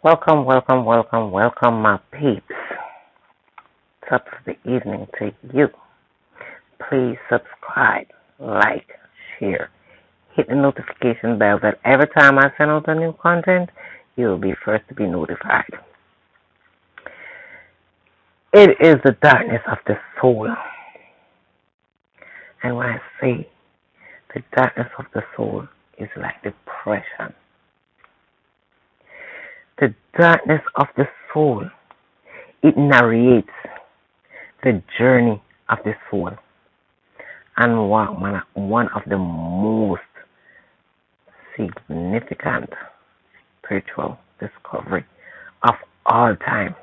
Welcome, my peeps. Top of the evening to you. Please subscribe, like, share, hit the notification bell that every time I send out a new content, you'll be first to be notified. It is the darkness of the soul. And when I say the darkness of the soul is like depression, the darkness of the soul, it narrates the journey of the soul and one of the most significant spiritual discovery of all time.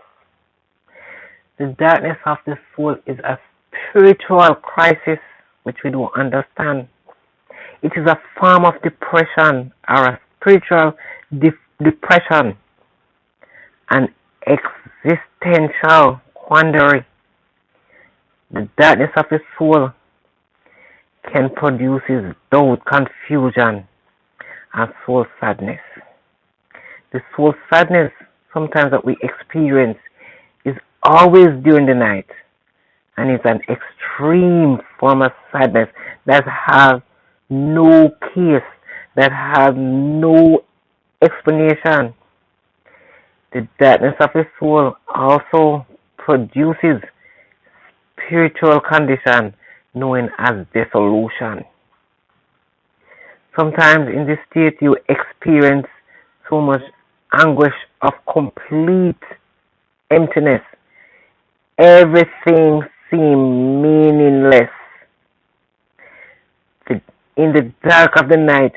The darkness of the soul is a spiritual crisis which we don't understand. It is a form of depression or a spiritual depression, an existential quandary. The darkness of the soul can produce doubt, confusion, and soul sadness. The soul sadness sometimes that we experience is always during the night, and it's an extreme form of sadness that has no case, that has no explanation. The darkness of the soul also produces spiritual condition known as dissolution. Sometimes in this state you experience so much anguish of complete emptiness. Everything seems meaningless. In the dark of the night,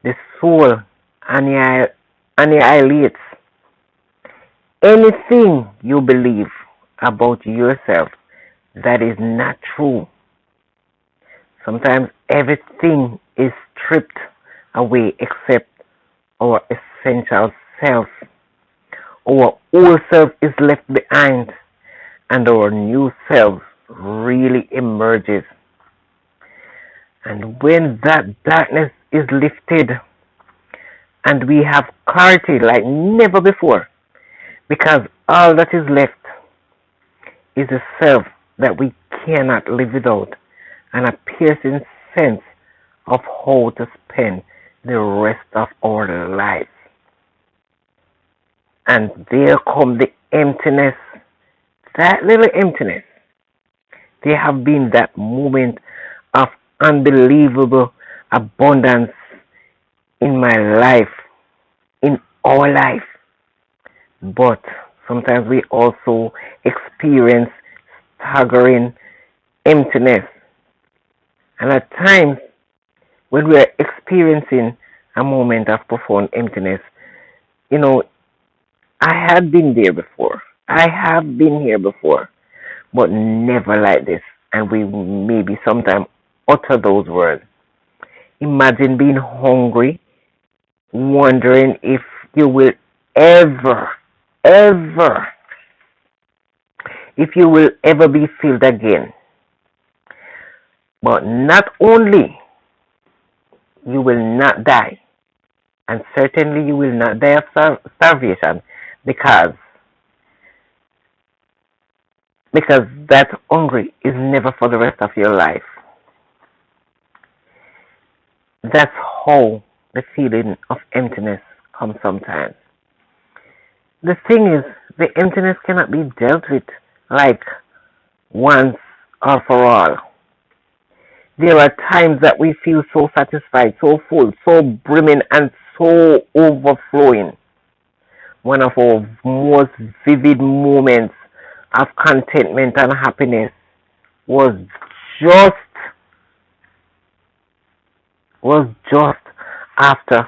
the soul annihilates anything you believe about yourself that is not true. Sometimes everything is stripped away except our essential self. Our old self is left behind and our new self really emerges. And when that darkness is lifted and we have clarity like never before, because all that is left is a self that we cannot live without, and a piercing sense of how to spend the rest of our lives. And there come the emptiness, that little emptiness. There have been that moment of unbelievable abundance in my life, in our life. But sometimes we also experience staggering emptiness. And at times, when we are experiencing a moment of profound emptiness, I have been there before. I have been here before, but never like this. And we maybe sometimes utter those words. Imagine being hungry, wondering if you will ever be filled again. But not only you will not die, and certainly you will not die of starvation, because that hungry is never for the rest of your life. That's how the feeling of emptiness comes sometimes. The thing is, the emptiness cannot be dealt with like once or for all. There are times that we feel so satisfied, so full, so brimming, and so overflowing. One of our most vivid moments of contentment and happiness was just after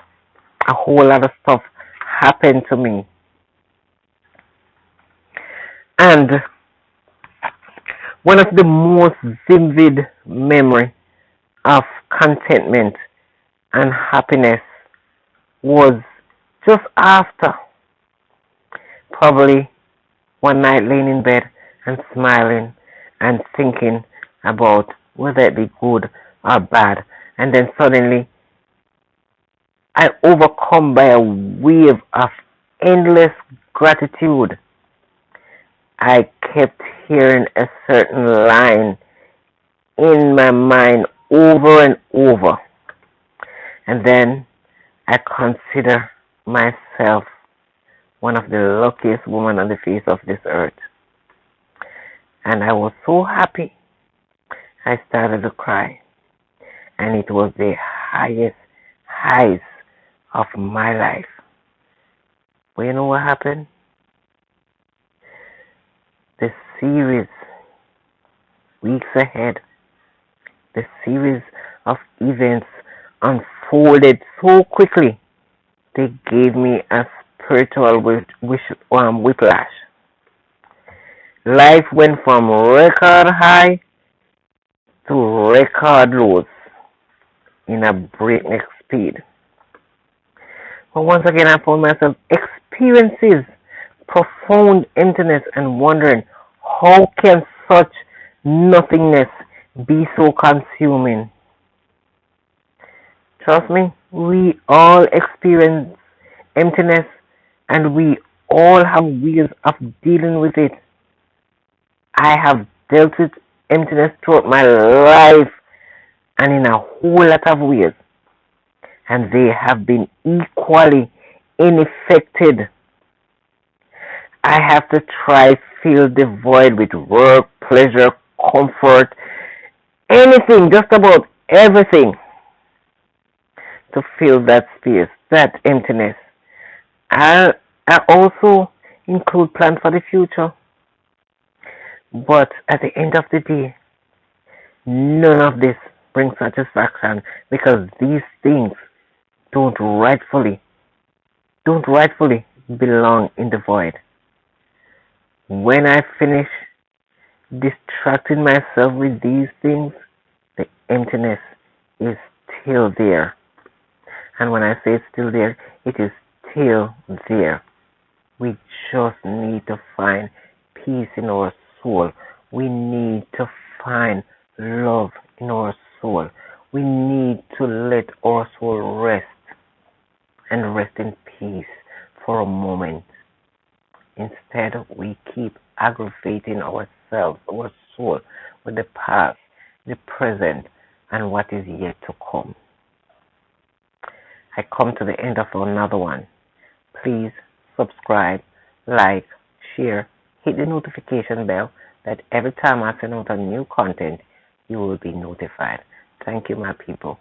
a whole lot of stuff happened to me. And one of the most vivid memory of contentment and happiness was just after, probably one night laying in bed and smiling and thinking about whether it be good or bad, and then suddenly I overcome by a wave of endless gratitude. I kept hearing a certain line in my mind over and over. And then I consider myself one of the luckiest women on the face of this earth. And I was so happy I started to cry. And it was the highest highs of my life. But you know what happened? The series, weeks ahead, the series of events unfolded so quickly. They gave me a spiritual whiplash. Life went from record high to record lows in a breakneck speed. But once again, I found myself experiencing profound emptiness and wondering how can such nothingness be so consuming? Trust me, we all experience emptiness and we all have ways of dealing with it. I have dealt with emptiness throughout my life and in a whole lot of ways, and they have been equally unaffected. I have to try fill the void with work, pleasure, comfort, anything, just about everything to fill that space, that emptiness. I, I also include plans for the future, but at the end of the day, none of this brings satisfaction because these things don't rightfully don't rightfully belong in the void. When I finish distracting myself with these things, the emptiness is still there. And when I say it's still there, it is still there. We just need to find peace in our soul. We need to find love in our soul. We need to let our soul rest and rest in peace for a moment. Instead, we keep aggravating ourselves, our soul, with the past, the present, and what is yet to come. I come to the end of another one. Please subscribe, like, share, hit the notification bell that every time I send out a new content, you will be notified. Thank you, my people.